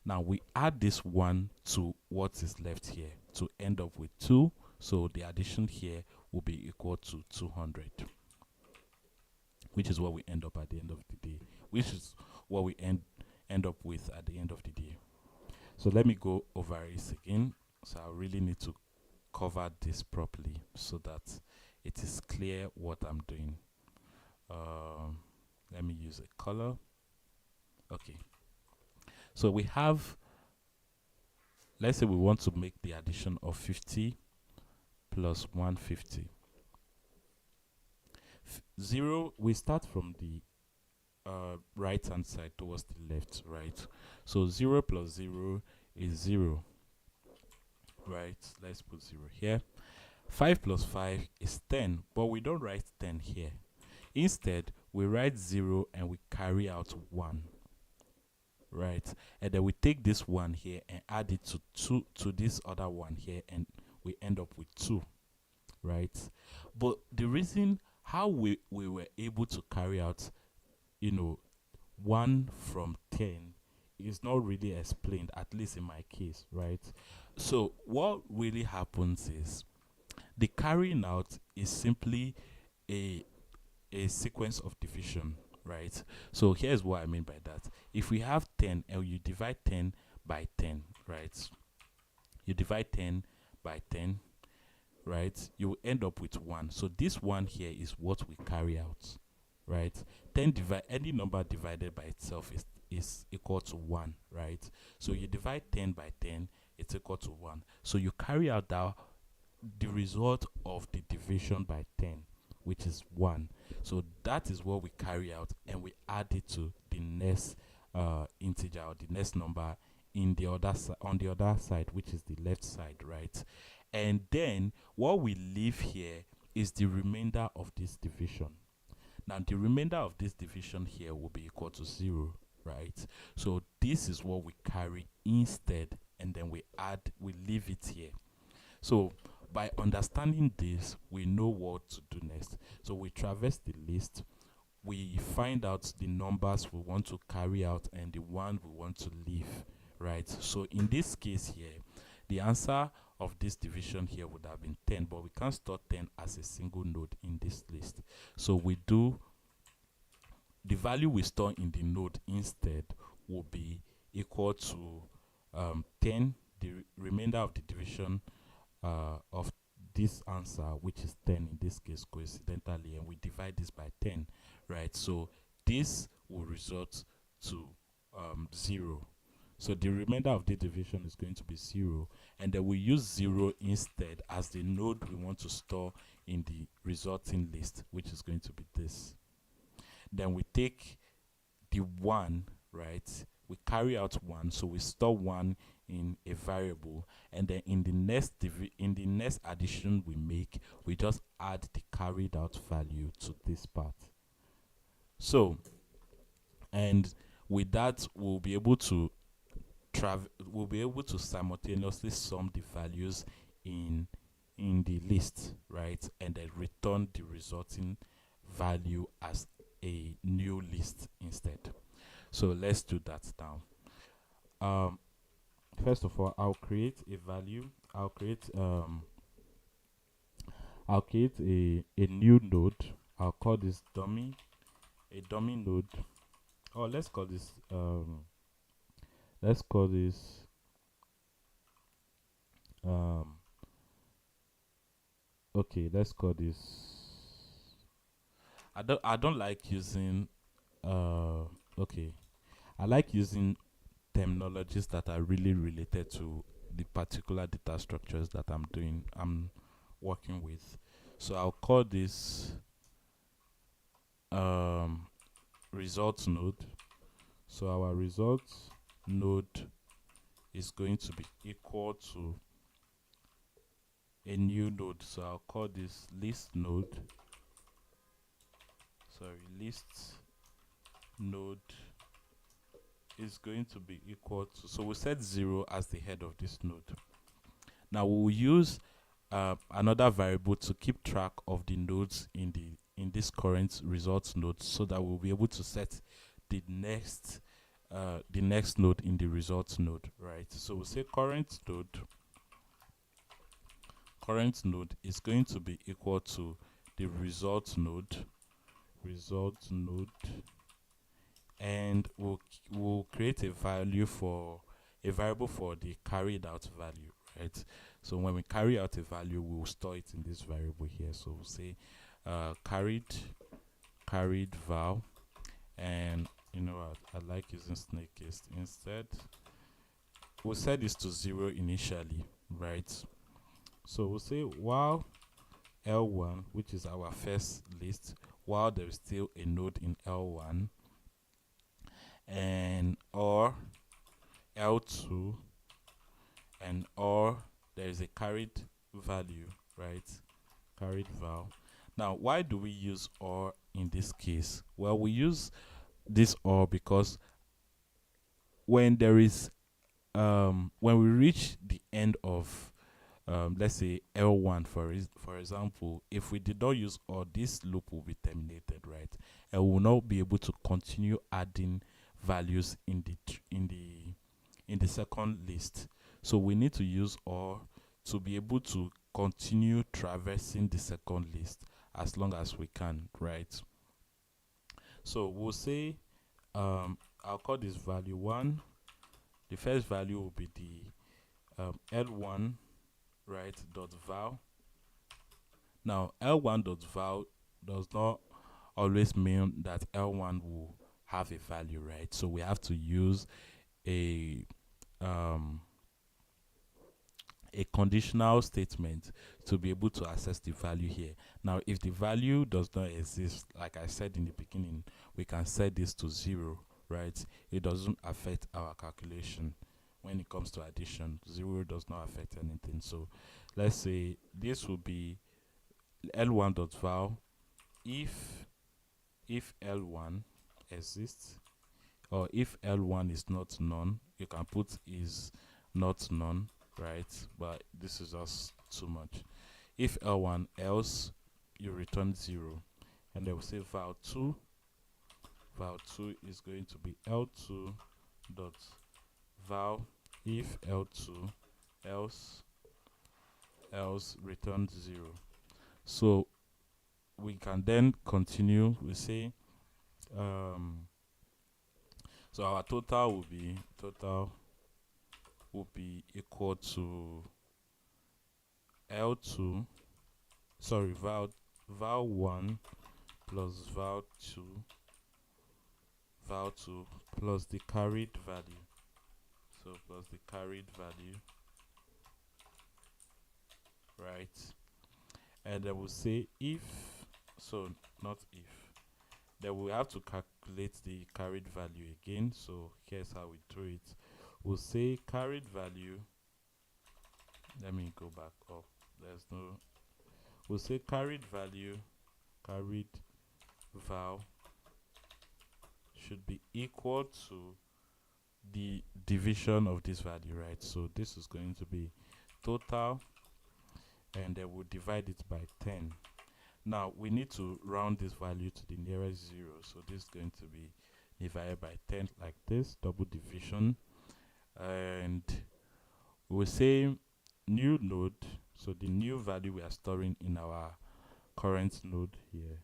Now we add this 1 to what is left here to end up with 2. So the addition here will be equal to 200, which is what we end up at the end of the day, which is what we end up with at the end of the day. So let me go over it again. So I really need to cover this properly so that it is clear what I'm doing. Let me use a color. Okay. So we have, let's say we want to make the addition of 50 plus 150. 0, we start from the right hand side towards the left, right? So 0 plus 0 is 0, right? Let's put 0 here. 5 plus 5 is 10, but we don't write 10 here. Instead, we write 0 and we carry out 1, right? And then we take this 1 here and add it to this other one here, and we end up with 2, right? But the reason how we were able to carry out, 1 from 10 is not really explained, at least in my case, right? So what really happens is the carrying out is simply a sequence of division, right? So here's what I mean by that. If we have 10 and you divide 10 by 10, right? You divide 10 by 10, right? You will end up with 1. So this 1 here is what we carry out, right? Any number divided by itself is equal to 1, right? So you divide 10 by 10, it's equal to 1. So you carry out the result of the division by 10, which is 1. So that is what we carry out, and we add it to the next integer, or the next number on the other side, which is the left side, right? And then what we leave here is the remainder of this division. Now the remainder of this division here will be equal to 0, right? So this is what we carry instead, and then we leave it here. So by understanding this, we know what to do next. So we traverse the list, we find out the numbers we want to carry out and the one we want to leave, right? So in this case here, the answer of this division here would have been 10, but we can't store 10 as a single node in this list. So we do, the value we store in the node instead will be equal to 10, the remainder of the division of this answer, which is 10 in this case coincidentally, and we divide this by 10, right? So this will result to 0. So the remainder of the division is going to be 0, and then we use 0 instead as the node we want to store in the resulting list, which is going to be this. Then we take the 1, right? We carry out 1, so we store 1 in a variable, and then in the next addition we make, we just add the carried out value to this part. So, and with that, we'll be able to simultaneously sum the values in the list, right? And then return the resulting value as a new list instead. So let's do that now. First of all, I'll create a value. I'll create a new node. I'll call this dummy, a dummy node. Oh, let's call this okay, let's call this, I don't like using okay, I like using terminologies that are really related to the particular data structures that I'm working with. So I'll call this results node. So our results node is going to be equal to a new node. So I'll call this list node. List node is going to be equal to, so we set 0 as the head of this node. Now we'll use another variable to keep track of the nodes in this current results node, so that we'll be able to set the next node in the results node, right? So we'll say current node is going to be equal to the results node, and we'll create a variable for the carried out value, right? So when we carry out a value, we'll store it in this variable here. So we'll say carried val, and you know what, I like using snake case instead. We'll set this to 0 initially, right? So we'll say while L1, which is our first list, while there is still a node in L1, and or L2, and or there is a carried value, right? Carried val. Now, why do we use or in this case? Well, we use this or because when there is when we reach the end of let's say L1, for example, if we did not use or, this loop will be terminated, right? And we will not be able to continue adding values in the second list. So we need to use or to be able to continue traversing the second list as long as we can, right? So we'll say I'll call this value 1. The first value will be the L1, right, dot val. Now L1 dot val does not always mean that L1 will have a value, right? So we have to use a conditional statement to be able to access the value here. Now if the value does not exist, like I said in the beginning, we can set this to 0, right? It doesn't affect our calculation. When it comes to addition, 0 does not affect anything. So let's say this will be L1.val if if L1 exists, or if L1 is not none, you can put is not none, right? But this is just too much. If L1 else, you return 0. And they will say val2 is going to be L2 dot val if L2 else return 0. So we can then continue. We say so our total will be equal to L2, sorry, val1 plus val2 plus the carried value. So plus the carried value, right? And then we'll say if, so not if, then we have to calculate the carried value again. So here's how we do it. We'll say carried value, let me go back up, there's no, we'll say carried val should be equal to the division of this value, right? So this is going to be total, and then we'll divide it by 10. Now we need to round this value to the nearest 0, so this is going to be divided by 10 like this, double division. And we'll say new node, so the new value we are storing in our current node here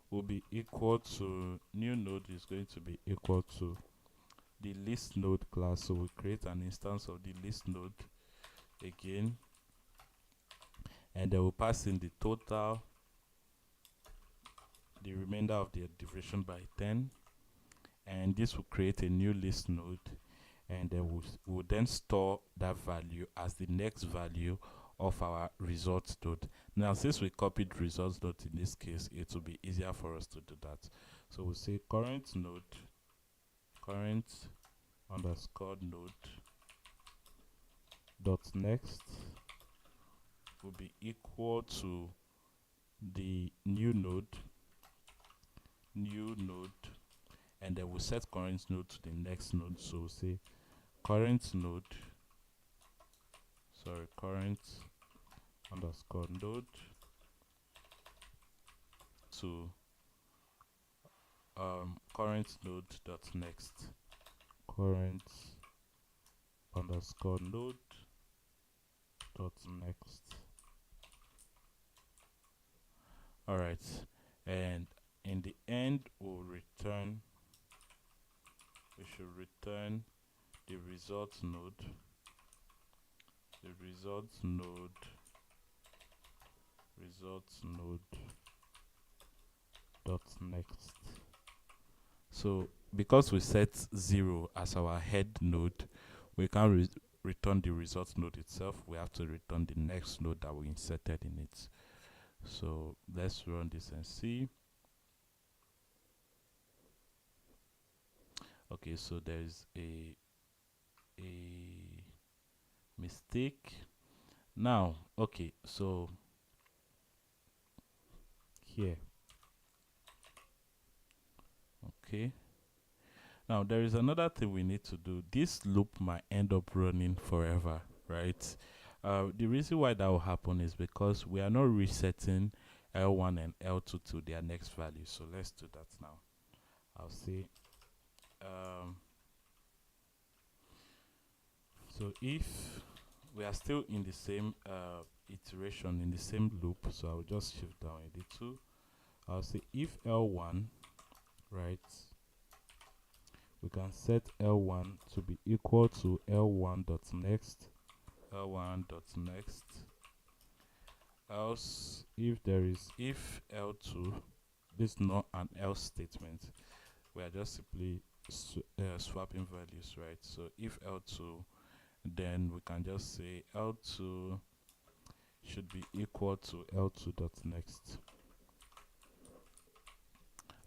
will be equal to, new node is going to be equal to the list node class. So we create an instance of the list node again, and then we'll pass in the total, the remainder of the division by 10, and this will create a new list node, and then we'll then store that value as the next value of our result node. Now since we copied results node in this case, it will be easier for us to do that. So we'll say current node, current underscore node dot next will be equal to the new node, and then we'll set current node to the next node. So we'll say current node, sorry, current underscore node to current node dot next, current underscore node dot next. All right, and in the end we'll return, we should return the results node, results node dot next. So because we set 0 as our head node, we can't return the results node itself. We have to return the next node that we inserted in it. So let's run this and see. Okay, so there's a mistake now. Okay, so here, okay, now there is another thing we need to do. This loop might end up running forever, right? The reason why that will happen is because we are not resetting L1 and L2 to their next value. So let's do that now. I'll say so if we are still in the same iteration, in the same loop, so I'll just shift down a little. I'll say if L1, right, we can set L1 to be equal to L1 dot next, else if there is, if L2, this is not an else statement, we are just simply swapping values, right? So if L2, then we can just say L2 should be equal to L2 dot next.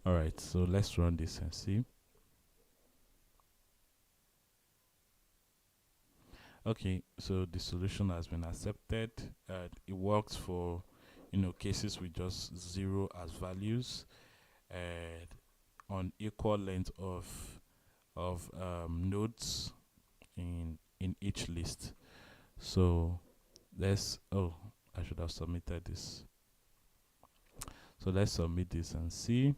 All right, so let's run this and see. Okay, so the solution has been accepted. It works for cases with just zero as values and on equal length of nodes in each list. So let's oh I should have submitted this. So let's submit this and see.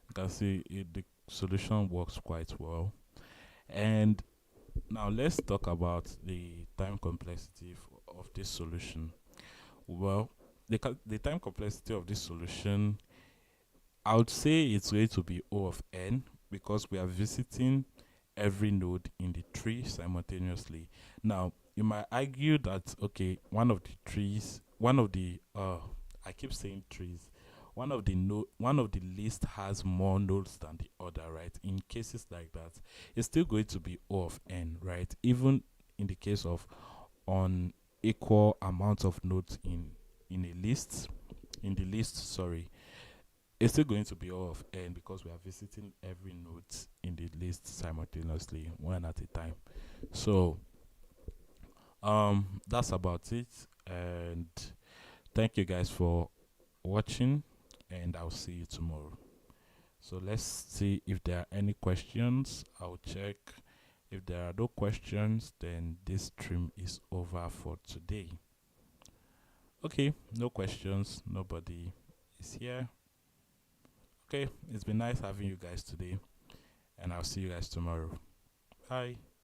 You can see the solution works quite well. And now let's talk about the time complexity of this solution. Well, the time complexity of this solution, I would say it's going to be O of n because we are visiting every node in the tree simultaneously. Now, you might argue that okay, one of the I keep saying trees, one of the list has more nodes than the other, right? In cases like that, it's still going to be O of n, right? Even in the case of unequal amounts of nodes in a list, in the list, sorry, it's still going to be O of n because we are visiting every node in the list simultaneously, one at a time. So that's about it. And thank you guys for watching, and I'll see you tomorrow. So let's see if there are any questions. I'll check. If there are no questions, then this stream is over for today. Okay, no questions. Nobody is here. Okay, it's been nice having you guys today, and I'll see you guys tomorrow. Bye.